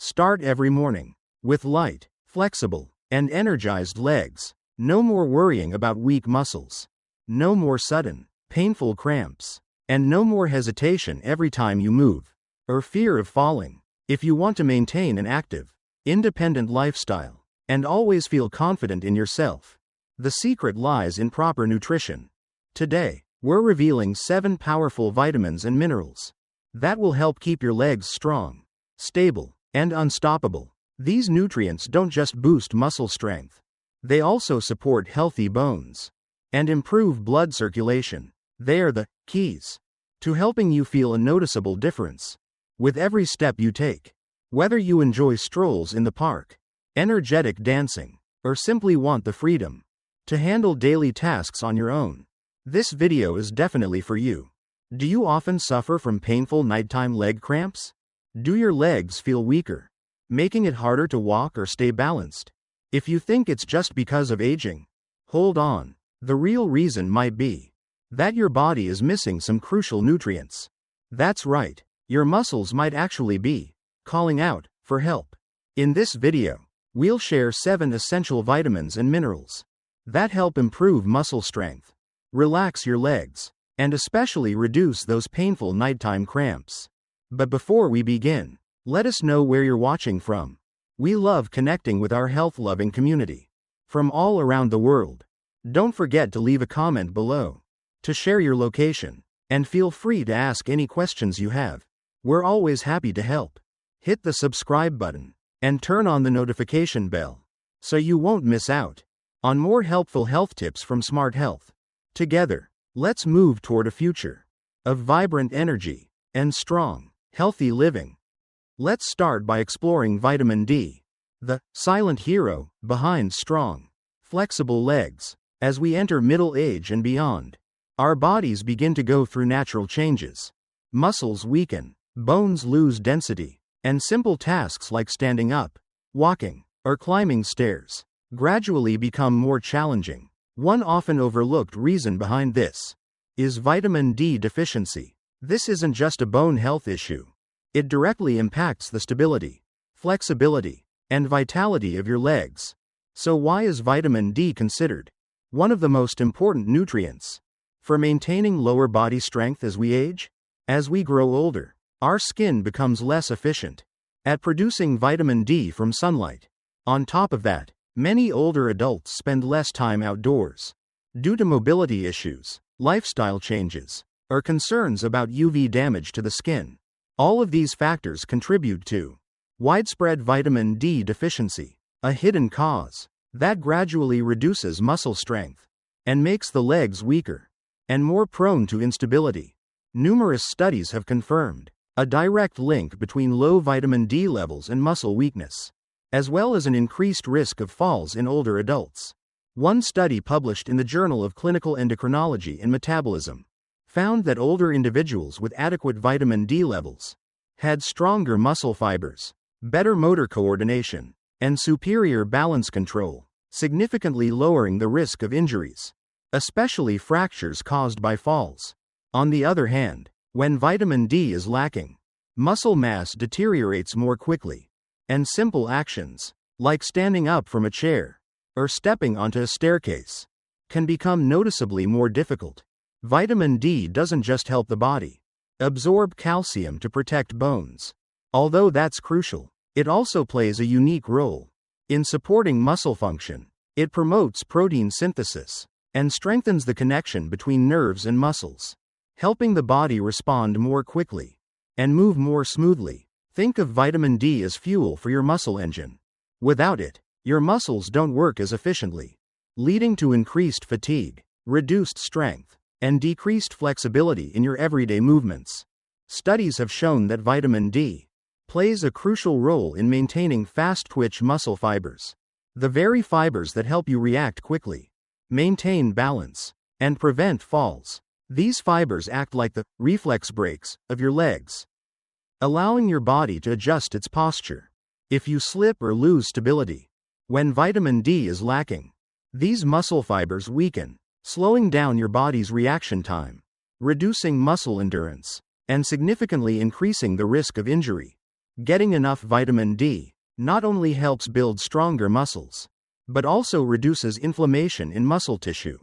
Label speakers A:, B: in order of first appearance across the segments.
A: Start every morning with light, flexible, and energized legs. No more worrying about weak muscles. No more sudden, painful cramps. And no more hesitation every time you move, or fear of falling. If you want to maintain an active, independent lifestyle, and always feel confident in yourself, the secret lies in proper nutrition. Today, we're revealing 7 powerful vitamins and minerals that will help keep your legs strong, stable, and unstoppable. These nutrients don't just boost muscle strength, they also support healthy bones and improve blood circulation. They are the keys to helping you feel a noticeable difference with every step you take. Whether you enjoy strolls in the park, energetic dancing, or simply want the freedom to handle daily tasks on your own, this video is definitely for you. Do you often suffer from painful nighttime leg cramps? Do your legs feel weaker, making it harder to walk or stay balanced? If you think it's just because of aging, hold on. The real reason might be that your body is missing some crucial nutrients. That's right, your muscles might actually be calling out for help. In this video, we'll share 7 essential vitamins and minerals that help improve muscle strength, relax your legs, and especially reduce those painful nighttime cramps. But before we begin, let us know where you're watching from. We love connecting with our health-loving community from all around the world. Don't forget to leave a comment below to share your location, and feel free to ask any questions you have. We're always happy to help. Hit the subscribe button and turn on the notification bell so you won't miss out on more helpful health tips from Smart Health. Together, let's move toward a future of vibrant energy and strong, healthy living. Let's start by exploring vitamin D, the silent hero behind strong, flexible legs. As we enter middle age and beyond, our bodies begin to go through natural changes. Muscles weaken, bones lose density, and simple tasks like standing up, walking, or climbing stairs gradually become more challenging. One often overlooked reason behind this is vitamin D deficiency. This isn't just a bone health issue. It directly impacts the stability, flexibility, and vitality of your legs. So why is vitamin D considered one of the most important nutrients for maintaining lower body strength as we age? As we grow older, our skin becomes less efficient at producing vitamin D from sunlight. On top of that, many older adults spend less time outdoors due to mobility issues, lifestyle changes, or concerns about UV damage to the skin. All of these factors contribute to widespread vitamin D deficiency, a hidden cause that gradually reduces muscle strength and makes the legs weaker and more prone to instability. Numerous studies have confirmed a direct link between low vitamin D levels and muscle weakness, as well as an increased risk of falls in older adults. One study published in the Journal of Clinical Endocrinology and Metabolism found that older individuals with adequate vitamin D levels had stronger muscle fibers, better motor coordination, and superior balance control, significantly lowering the risk of injuries, especially fractures caused by falls. On the other hand, when vitamin D is lacking, muscle mass deteriorates more quickly, and simple actions, like standing up from a chair or stepping onto a staircase, can become noticeably more difficult. Vitamin D doesn't just help the body absorb calcium to protect bones. Although that's crucial, it also plays a unique role in supporting muscle function. It promotes protein synthesis and strengthens the connection between nerves and muscles, helping the body respond more quickly and move more smoothly. Think of vitamin D as fuel for your muscle engine. Without it, your muscles don't work as efficiently, leading to increased fatigue, reduced strength, and decreased flexibility in your everyday movements. Studies have shown that vitamin D plays a crucial role in maintaining fast-twitch muscle fibers, the very fibers that help you react quickly, maintain balance, and prevent falls. These fibers act like the reflex brakes of your legs, allowing your body to adjust its posture if you slip or lose stability. When vitamin D is lacking, these muscle fibers weaken, slowing down your body's reaction time, reducing muscle endurance, and significantly increasing the risk of injury. Getting enough vitamin D not only helps build stronger muscles, but also reduces inflammation in muscle tissue,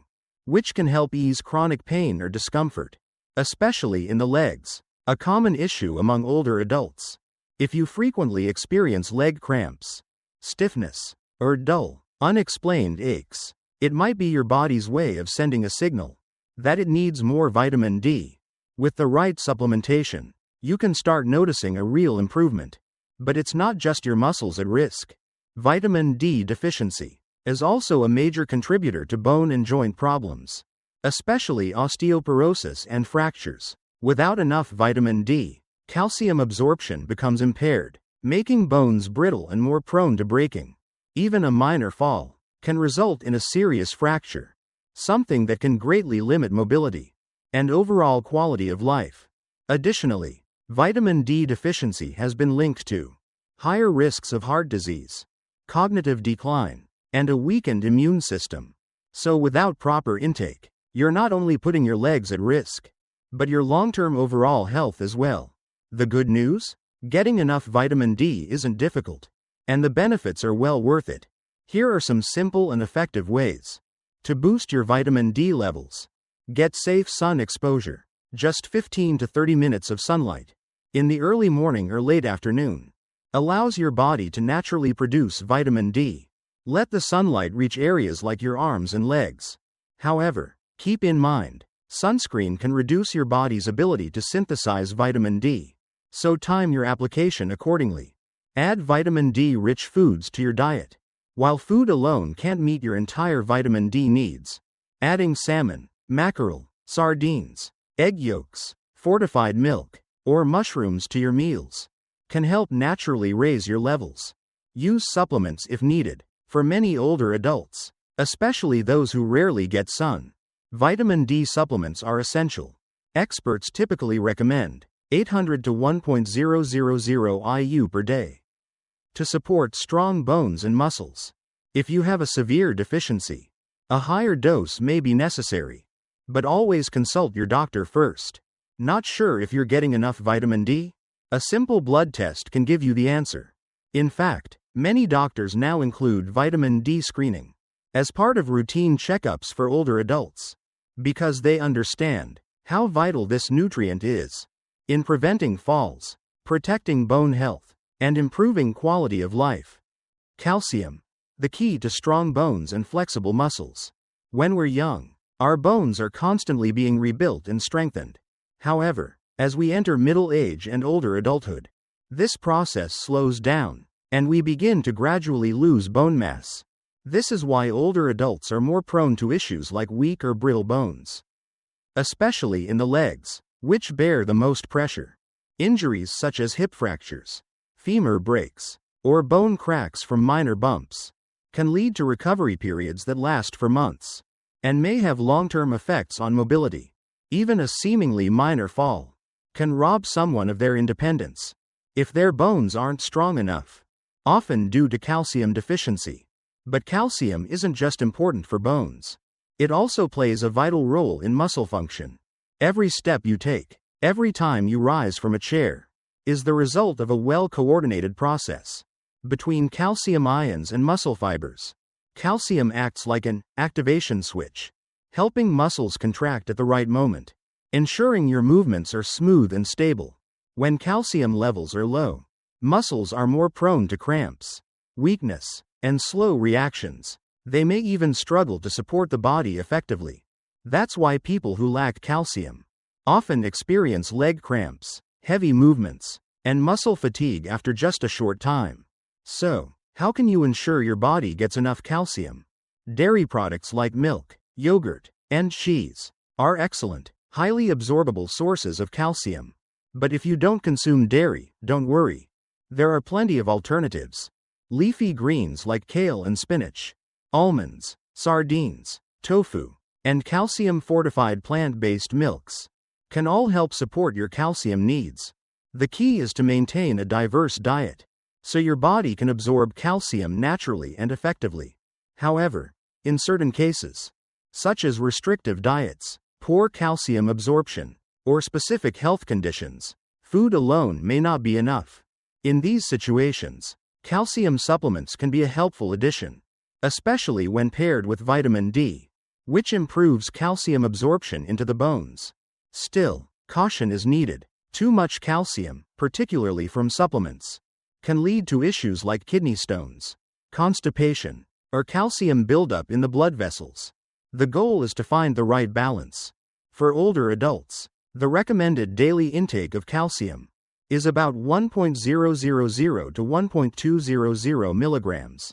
A: which can help ease chronic pain or discomfort, especially in the legs, a common issue among older adults. If you frequently experience leg cramps, stiffness, or dull, unexplained aches, it might be your body's way of sending a signal that it needs more vitamin D. With the right supplementation, you can start noticing a real improvement. But it's not just your muscles at risk. Vitamin D deficiency is also a major contributor to bone and joint problems, especially osteoporosis and fractures. Without enough vitamin D, calcium absorption becomes impaired, making bones brittle and more prone to breaking. Even a minor fall can result in a serious fracture, something that can greatly limit mobility and overall quality of life. Additionally, vitamin D deficiency has been linked to higher risks of heart disease, cognitive decline, and a weakened immune system. So without proper intake, you're not only putting your legs at risk, but your long-term overall health as well. The good news? Getting enough vitamin D isn't difficult, and the benefits are well worth it. Here are some simple and effective ways to boost your vitamin D levels. Get safe sun exposure. Just 15 to 30 minutes of sunlight in the early morning or late afternoon allows your body to naturally produce vitamin D. Let the sunlight reach areas like your arms and legs. However, keep in mind, sunscreen can reduce your body's ability to synthesize vitamin D, so time your application accordingly. Add vitamin D-rich foods to your diet. While food alone can't meet your entire vitamin D needs, adding salmon, mackerel, sardines, egg yolks, fortified milk, or mushrooms to your meals can help naturally raise your levels. Use supplements if needed. For many older adults, especially those who rarely get sun, vitamin D supplements are essential. Experts typically recommend 800 to 1.000 IU per day to support strong bones and muscles. If you have a severe deficiency, a higher dose may be necessary, but always consult your doctor first. Not sure if you're getting enough vitamin D? A simple blood test can give you the answer. In fact, many doctors now include vitamin D screening as part of routine checkups for older adults, because they understand how vital this nutrient is in preventing falls, protecting bone health, and improving quality of life. Calcium, the key to strong bones and flexible muscles. When we're young, our bones are constantly being rebuilt and strengthened. However, as we enter middle age and older adulthood, this process slows down, and we begin to gradually lose bone mass. This is why older adults are more prone to issues like weak or brittle bones, especially in the legs, which bear the most pressure. Injuries such as hip fractures, femur breaks, or bone cracks from minor bumps can lead to recovery periods that last for months and may have long-term effects on mobility. Even a seemingly minor fall can rob someone of their independence if their bones aren't strong enough, often due to calcium deficiency. But calcium isn't just important for bones. It also plays a vital role in muscle function. Every step you take, every time you rise from a chair, is the result of a well-coordinated process between calcium ions and muscle fibers. Calcium acts like an activation switch, helping muscles contract at the right moment, ensuring your movements are smooth and stable. When calcium levels are low, muscles are more prone to cramps, weakness, and slow reactions. They may even struggle to support the body effectively. That's why people who lack calcium often experience leg cramps, heavy movements, and muscle fatigue after just a short time. So, how can you ensure your body gets enough calcium? Dairy products like milk, yogurt, and cheese are excellent, highly absorbable sources of calcium. But if you don't consume dairy, don't worry. There are plenty of alternatives. Leafy greens like kale and spinach, almonds, sardines, tofu, and calcium-fortified plant-based milks can all help support your calcium needs. The key is to maintain a diverse diet, so your body can absorb calcium naturally and effectively. However, in certain cases, such as restrictive diets, poor calcium absorption, or specific health conditions, food alone may not be enough. In these situations, calcium supplements can be a helpful addition, especially when paired with vitamin D, which improves calcium absorption into the bones. Still, caution is needed. Too much calcium, particularly from supplements, can lead to issues like kidney stones, constipation, or calcium buildup in the blood vessels. The goal is to find the right balance. For older adults, the recommended daily intake of calcium is about 1.000 to 1.200 milligrams.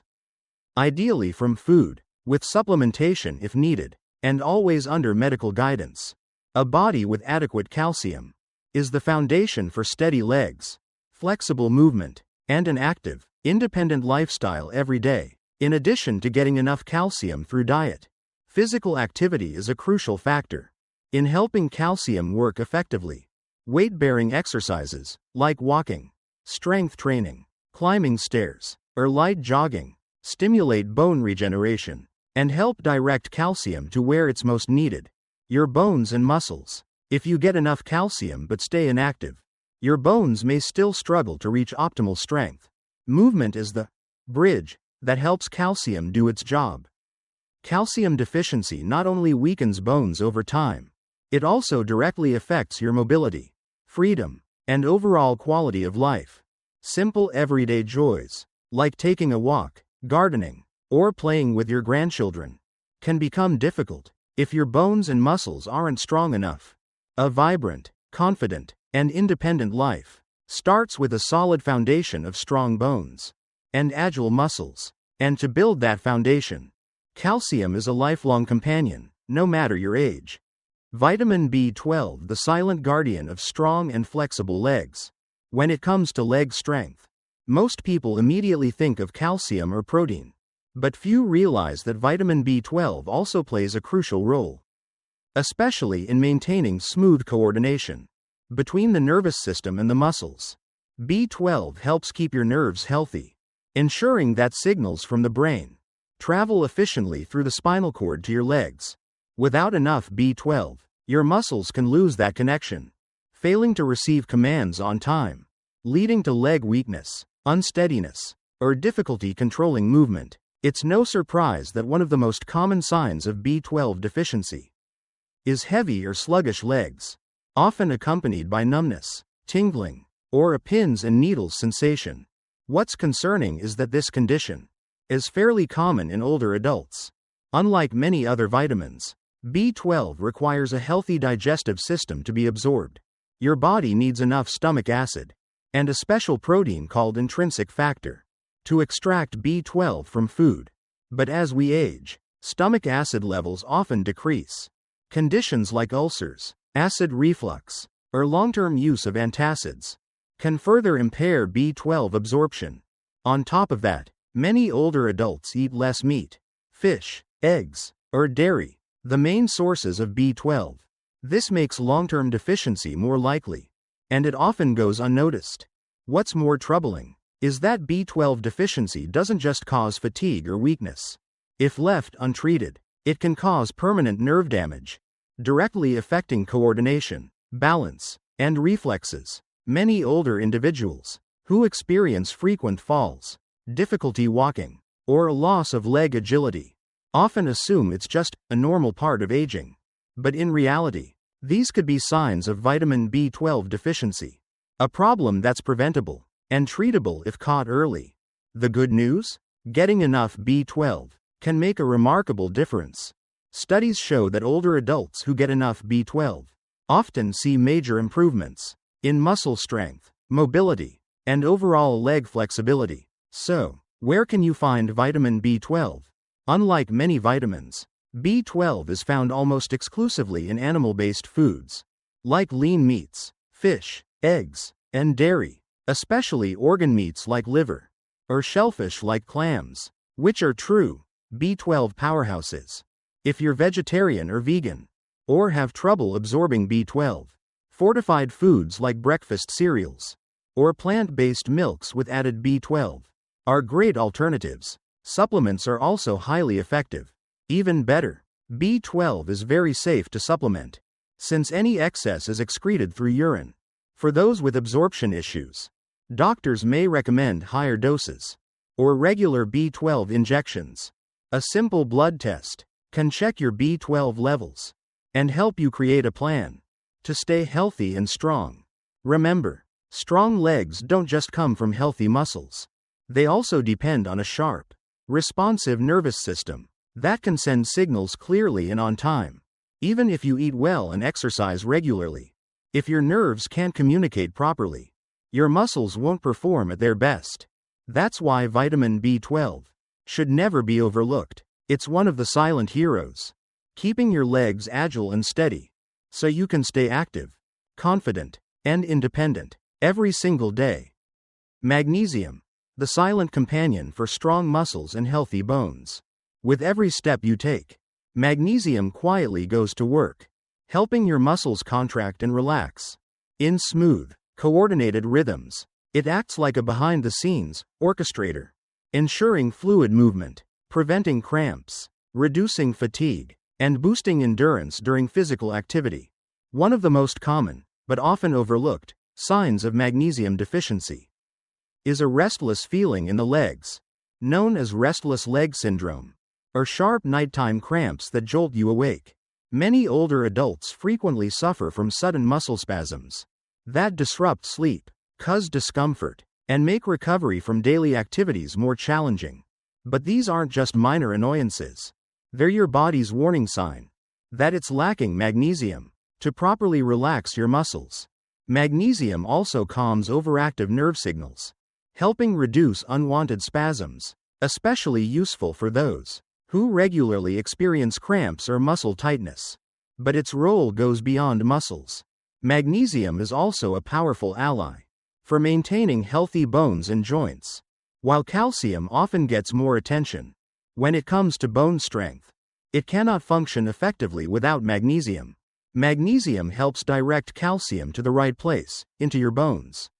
A: Ideally from food, with supplementation if needed, and always under medical guidance. A body with adequate calcium is the foundation for steady legs, flexible movement, and an active, independent lifestyle every day. In addition to getting enough calcium through diet, physical activity is a crucial factor in helping calcium work effectively. Weight-bearing exercises, like walking, strength training, climbing stairs, or light jogging, stimulate bone regeneration and help direct calcium to where it's most needed: your bones and muscles. If you get enough calcium but stay inactive, your bones may still struggle to reach optimal strength. Movement is the bridge that helps calcium do its job. Calcium deficiency not only weakens bones over time, it also directly affects your mobility, freedom, and overall quality of life. Simple everyday joys, like taking a walk, gardening, or playing with your grandchildren, can become difficult if your bones and muscles aren't strong enough. A vibrant, confident, and independent life starts with a solid foundation of strong bones and agile muscles. And to build that foundation, calcium is a lifelong companion, no matter your age. Vitamin B12, the silent guardian of strong and flexible legs. When it comes to leg strength, most people immediately think of calcium or protein, but few realize that vitamin B12 also plays a crucial role, especially in maintaining smooth coordination between the nervous system and the muscles. B12 helps keep your nerves healthy, ensuring that signals from the brain travel efficiently through the spinal cord to your legs. Without enough B12, your muscles can lose that connection, failing to receive commands on time, leading to leg weakness, unsteadiness, or difficulty controlling movement. It's no surprise that one of the most common signs of B12 deficiency is heavy or sluggish legs, often accompanied by numbness, tingling, or a pins and needles sensation. What's concerning is that this condition is fairly common in older adults. Unlike many other vitamins, B12 requires a healthy digestive system to be absorbed. Your body needs enough stomach acid and a special protein called intrinsic factor to extract B12 from food. But as we age, stomach acid levels often decrease. Conditions like ulcers, acid reflux, or long-term use of antacids can further impair B12 absorption. On top of that, many older adults eat less meat, fish, eggs, or dairy, the main sources of B12. This makes long-term deficiency more likely, and it often goes unnoticed. What's more troubling is that B12 deficiency doesn't just cause fatigue or weakness. If left untreated, it can cause permanent nerve damage, directly affecting coordination, balance, and reflexes. Many older individuals who experience frequent falls, difficulty walking, or a loss of leg agility often assume it's just a normal part of aging. But in reality, these could be signs of vitamin B12 deficiency, a problem that's preventable and treatable if caught early. The good news? Getting enough B12 can make a remarkable difference. Studies show that older adults who get enough B12 often see major improvements in muscle strength, mobility, and overall leg flexibility. So, where can you find vitamin B12? Unlike many vitamins, B12 is found almost exclusively in animal-based foods, like lean meats, fish, eggs, and dairy, especially organ meats like liver, or shellfish like clams, which are true B12 powerhouses. If you're vegetarian or vegan, or have trouble absorbing B12, fortified foods like breakfast cereals, or plant-based milks with added B12 are great alternatives. Supplements are also highly effective. Even better, B12 is very safe to supplement, since any excess is excreted through urine. For those with absorption issues, Doctors may recommend higher doses or regular B12 injections. A simple blood test can check your B12 levels and help you create a plan to stay healthy and strong. Remember, strong legs don't just come from healthy muscles. They also depend on a sharp, responsive nervous system that can send signals clearly and on time. Even if you eat well and exercise regularly, if your nerves can't communicate properly, your muscles won't perform at their best. That's why vitamin B12 should never be overlooked. It's one of the silent heroes, keeping your legs agile and steady, so you can stay active, confident, and independent every single day. Magnesium, the silent companion for strong muscles and healthy bones. With every step you take, magnesium quietly goes to work, helping your muscles contract and relax. In smooth, coordinated rhythms, it acts like a behind-the-scenes orchestrator, ensuring fluid movement, preventing cramps, reducing fatigue, and boosting endurance during physical activity. One of the most common, but often overlooked, signs of magnesium deficiency is a restless feeling in the legs, known as restless leg syndrome, or sharp nighttime cramps that jolt you awake. Many older adults frequently suffer from sudden muscle spasms that disrupt sleep, cause discomfort, and make recovery from daily activities more challenging. But these aren't just minor annoyances. They're your body's warning sign that it's lacking magnesium to properly relax your muscles. Magnesium also calms overactive nerve signals, helping reduce unwanted spasms, especially useful for those who regularly experience cramps or muscle tightness. But its role goes beyond muscles. Magnesium is also a powerful ally for maintaining healthy bones and joints. While calcium often gets more attention when it comes to bone strength, it cannot function effectively without magnesium. Magnesium helps direct calcium to the right place, into your bones,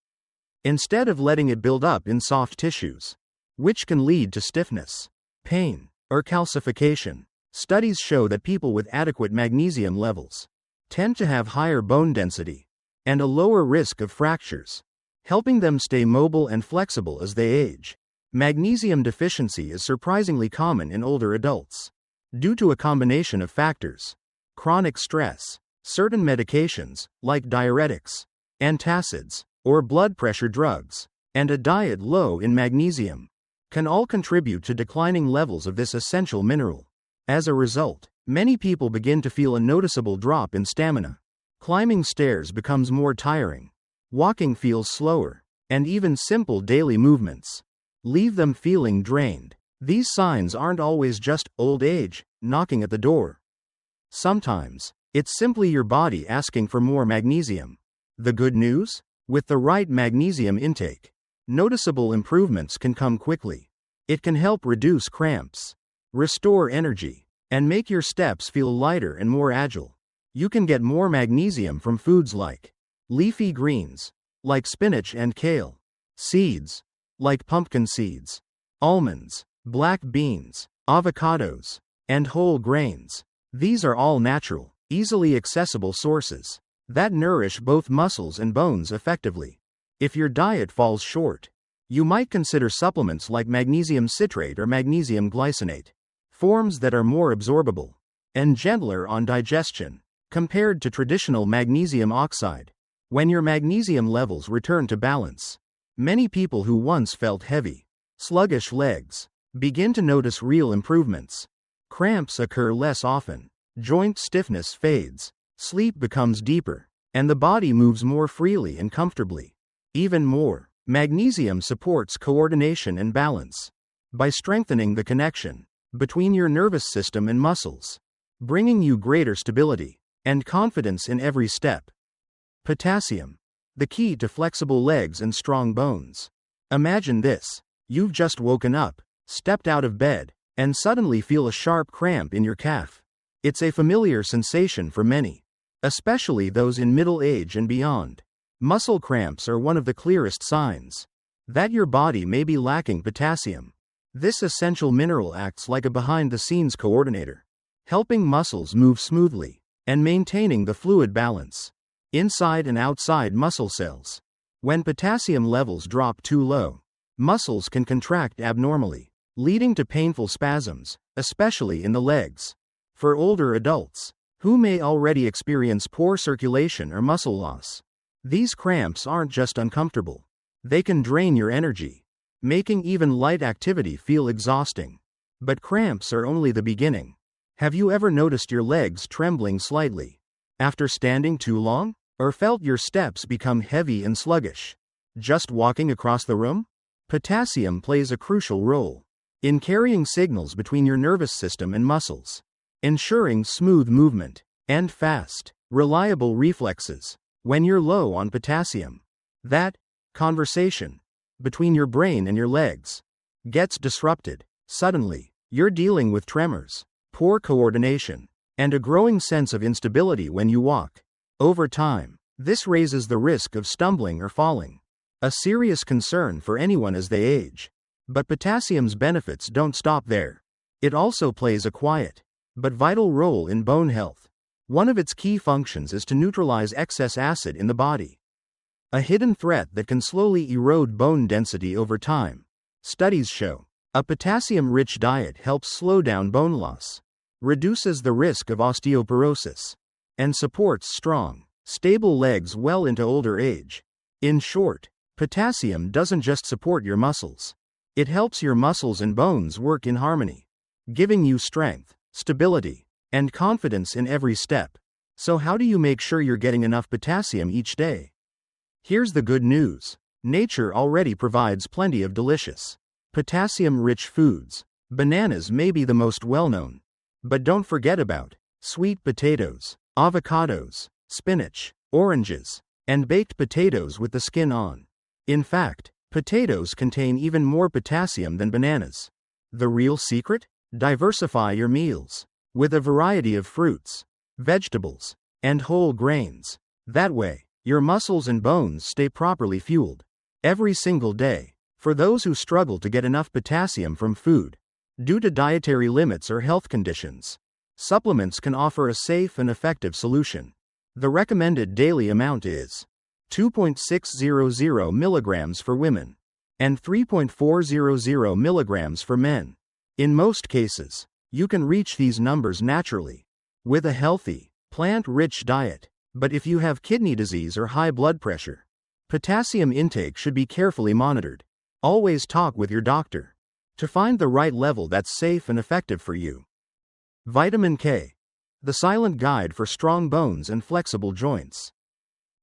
A: instead of letting it build up in soft tissues, which can lead to stiffness, pain, or calcification. Studies show that people with adequate magnesium levels tend to have higher bone density and a lower risk of fractures, helping them stay mobile and flexible as they age. Magnesium deficiency is surprisingly common in older adults due to a combination of factors: chronic stress, certain medications, like diuretics, antacids, or blood pressure drugs, and a diet low in magnesium, can all contribute to declining levels of this essential mineral. As a result, many people begin to feel a noticeable drop in stamina. Climbing stairs becomes more tiring, walking feels slower, and even simple daily movements leave them feeling drained. These signs aren't always just old age knocking at the door. Sometimes, it's simply your body asking for more magnesium. The good news? With the right magnesium intake, noticeable improvements can come quickly. It can help reduce cramps, restore energy, and make your steps feel lighter and more agile. You can get more magnesium from foods like leafy greens, like spinach and kale, seeds, like pumpkin seeds, almonds, black beans, avocados, and whole grains. These are all natural, easily accessible sources that nourish both muscles and bones effectively. If your diet falls short, you might consider supplements like magnesium citrate or magnesium glycinate, forms that are more absorbable and gentler on digestion compared to traditional magnesium oxide. When your magnesium levels return to balance, many people who once felt heavy, sluggish legs begin to notice real improvements. Cramps occur less often, joint stiffness fades, sleep becomes deeper, and the body moves more freely and comfortably. Even more, magnesium supports coordination and balance by strengthening the connection between your nervous system and muscles, bringing you greater stability and confidence in every step. Potassium, the key to flexible legs and strong bones. Imagine this: you've just woken up, stepped out of bed, and suddenly feel a sharp cramp in your calf. It's a familiar sensation for many, especially those in middle age and beyond. Muscle cramps are one of the clearest signs that your body may be lacking potassium. This essential mineral acts like a behind-the-scenes coordinator, helping muscles move smoothly and maintaining the fluid balance inside and outside muscle cells. When potassium levels drop too low, muscles can contract abnormally, leading to painful spasms, especially in the legs. For older adults, who may already experience poor circulation or muscle loss, these cramps aren't just uncomfortable. They can drain your energy, making even light activity feel exhausting. But cramps are only the beginning. Have you ever noticed your legs trembling slightly after standing too long? Or felt your steps become heavy and sluggish just walking across the room? Potassium plays a crucial role in carrying signals between your nervous system and muscles, ensuring smooth movement and fast, reliable reflexes. When you're low on potassium, that conversation between your brain and your legs gets disrupted. Suddenly, you're dealing with tremors, poor coordination, and a growing sense of instability when you walk. Over time, this raises the risk of stumbling or falling, a serious concern for anyone as they age. But potassium's benefits don't stop there. It also plays a quiet, but vital role in bone health. One of its key functions is to neutralize excess acid in the body, a hidden threat that can slowly erode bone density over time. Studies show a potassium-rich diet helps slow down bone loss, reduces the risk of osteoporosis, and supports strong, stable legs well into older age. In short, potassium doesn't just support your muscles. It helps your muscles and bones work in harmony, giving you strength, stability, and confidence in every step. So how do you make sure you're getting enough potassium each day? Here's the good news. Nature already provides plenty of delicious, potassium-rich foods. Bananas may be the most well-known, but don't forget about sweet potatoes, avocados, spinach, oranges, and baked potatoes with the skin on. In fact, potatoes contain even more potassium than bananas. The real secret? Diversify your meals with a variety of fruits, vegetables, and whole grains. That way, your muscles and bones stay properly fueled every single day. For those who struggle to get enough potassium from food due to dietary limits or health conditions, supplements can offer a safe and effective solution. The recommended daily amount is 2.600 milligrams for women and 3.400 milligrams for men. In most cases, you can reach these numbers naturally with a healthy, plant-rich diet. But if you have kidney disease or high blood pressure, potassium intake should be carefully monitored. Always talk with your doctor to find the right level that's safe and effective for you. Vitamin K, the silent guide for strong bones and flexible joints.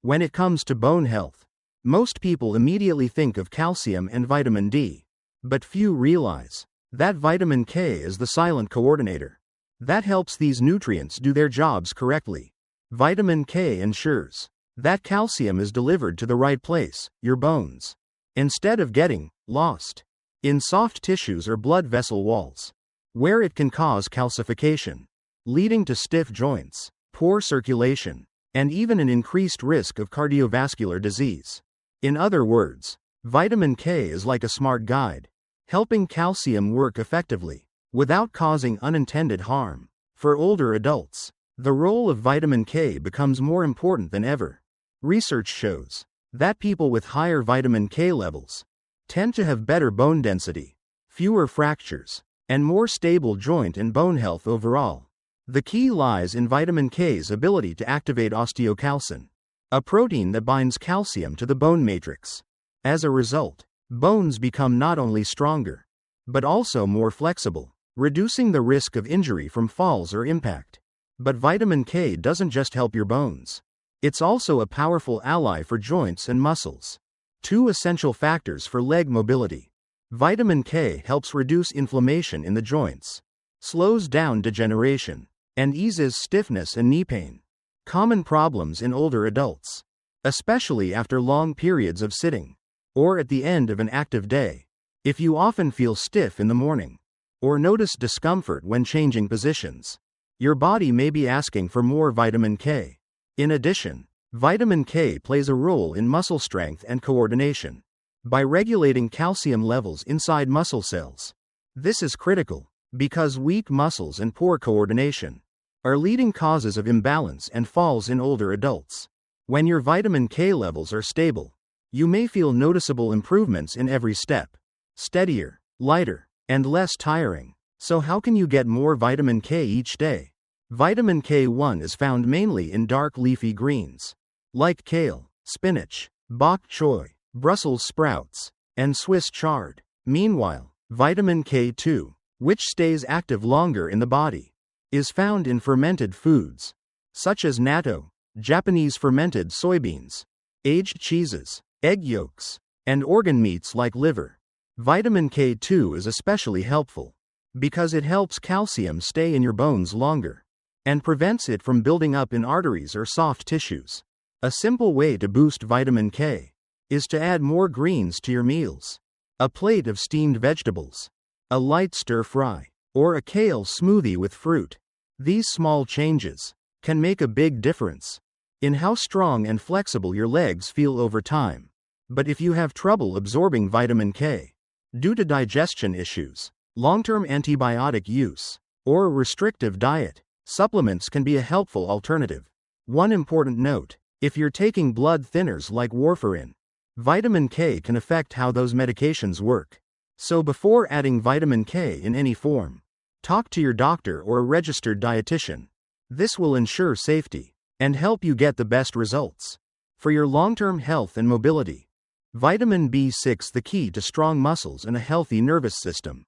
A: When it comes to bone health, most people immediately think of calcium and vitamin D, but few realize that vitamin K is the silent coordinator that helps these nutrients do their jobs correctly. Vitamin K ensures that calcium is delivered to the right place, your bones, instead of getting lost in soft tissues or blood vessel walls, where it can cause calcification, leading to stiff joints, poor circulation, and even an increased risk of cardiovascular disease. In other words, vitamin K is like a smart guide, helping calcium work effectively without causing unintended harm. For older adults, the role of vitamin K becomes more important than ever. Research shows that people with higher vitamin K levels tend to have better bone density, fewer fractures, and more stable joint and bone health overall. The key lies in vitamin K's ability to activate osteocalcin, a protein that binds calcium to the bone matrix. As a result, bones become not only stronger, but also more flexible, reducing the risk of injury from falls or impact. But vitamin K doesn't just help your bones. It's also a powerful ally for joints and muscles, two essential factors for leg mobility. Vitamin K helps reduce inflammation in the joints, slows down degeneration, and eases stiffness and knee pain, common problems in older adults, especially after long periods of sitting or at the end of an active day. If you often feel stiff in the morning or notice discomfort when changing positions, your body may be asking for more vitamin K. In addition, vitamin K plays a role in muscle strength and coordination by regulating calcium levels inside muscle cells. This is critical because weak muscles and poor coordination are leading causes of imbalance and falls in older adults. When your vitamin K levels are stable, You may feel noticeable improvements in every step. Steadier, lighter, and less tiring. So how can you get more vitamin K each day? Vitamin K1 is found mainly in dark leafy greens, like kale, spinach, bok choy, Brussels sprouts, and Swiss chard. Meanwhile, vitamin K2, which stays active longer in the body, is found in fermented foods, such as natto, Japanese fermented soybeans, aged cheeses, egg yolks, and organ meats like liver. Vitamin K2 is especially helpful because it helps calcium stay in your bones longer and prevents it from building up in arteries or soft tissues. A simple way to boost vitamin K is to add more greens to your meals. A plate of steamed vegetables, a light stir fry, or a kale smoothie with fruit. These small changes can make a big difference in how strong and flexible your legs feel over time. But if you have trouble absorbing vitamin K due to digestion issues, long-term antibiotic use, or a restrictive diet, supplements can be a helpful alternative. One important note: if you're taking blood thinners like warfarin, vitamin K can affect how those medications work. So before adding vitamin K in any form, talk to your doctor or a registered dietitian. This will ensure safety and help you get the best results. For your long-term health and mobility, vitamin B6, the key to strong muscles and a healthy nervous system.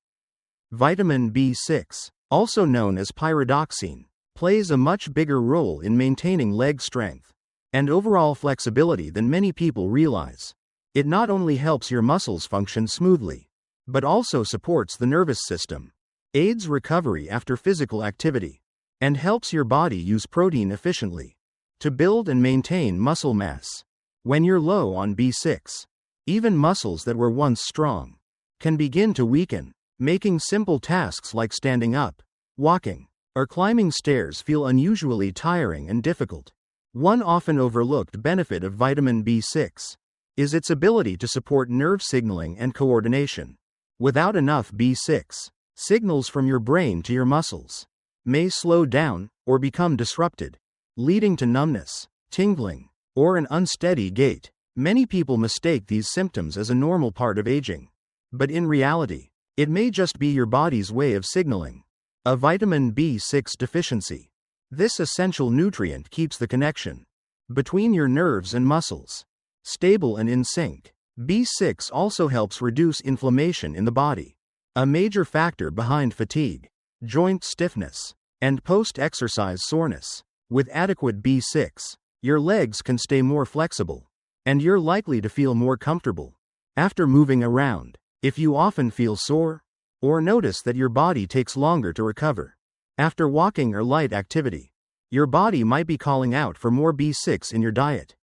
A: Vitamin B6, also known as pyridoxine, plays a much bigger role in maintaining leg strength and overall flexibility than many people realize. It not only helps your muscles function smoothly, but also supports the nervous system, aids recovery after physical activity, and helps your body use protein efficiently to build and maintain muscle mass. When you're low on B6, even muscles that were once strong can begin to weaken, making simple tasks like standing up, walking, or climbing stairs feel unusually tiring and difficult. One often overlooked benefit of vitamin B6 is its ability to support nerve signaling and coordination. Without enough B6, signals from your brain to your muscles may slow down or become disrupted, leading to numbness, tingling, or an unsteady gait. Many people mistake these symptoms as a normal part of aging, but in reality, it may just be your body's way of signaling a vitamin B6 deficiency. This essential nutrient keeps the connection between your nerves and muscles stable and in sync. B6 also helps reduce inflammation in the body, a major factor behind fatigue, joint stiffness, and post-exercise soreness. With adequate B6, your legs can stay more flexible, and you're likely to feel more comfortable after moving around. If you often feel sore, or notice that your body takes longer to recover after walking or light activity, your body might be calling out for more B6 in your diet.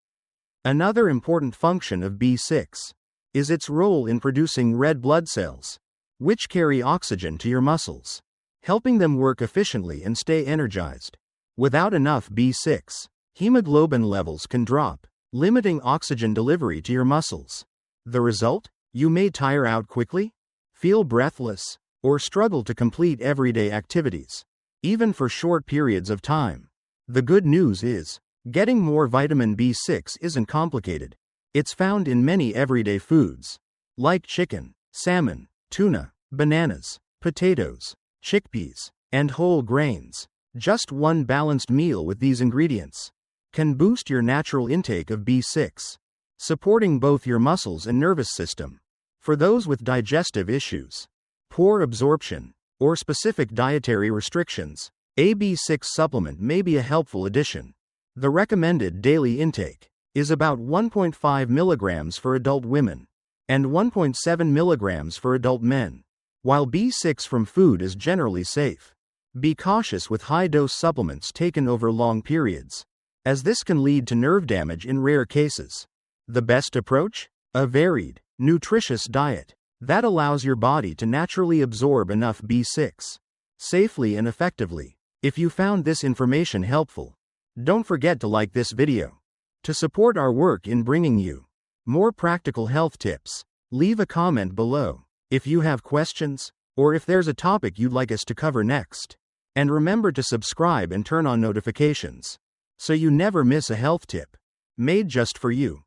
A: Another important function of B6 is its role in producing red blood cells, which carry oxygen to your muscles, helping them work efficiently and stay energized. Without enough B6, hemoglobin levels can drop, limiting oxygen delivery to your muscles. The result? You may tire out quickly, feel breathless, or struggle to complete everyday activities, even for short periods of time. The good news is, getting more vitamin B6 isn't complicated. It's found in many everyday foods, like chicken, salmon, tuna, bananas, potatoes, chickpeas, and whole grains. Just one balanced meal with these ingredients can boost your natural intake of B6, supporting both your muscles and nervous system. For those with digestive issues, poor absorption, or specific dietary restrictions, a B6 supplement may be a helpful addition. The recommended daily intake is about 1.5 milligrams for adult women and 1.7 milligrams for adult men. While B6 from food is generally safe, be cautious with high-dose supplements taken over long periods, as this can lead to nerve damage in rare cases. The best approach? A varied, nutritious diet that allows your body to naturally absorb enough B6 safely and effectively. If you found this information helpful, don't forget to like this video. To support our work in bringing you more practical health tips, leave a comment below if you have questions, or if there's a topic you'd like us to cover next. And remember to subscribe and turn on notifications so you never miss a health tip made just for you.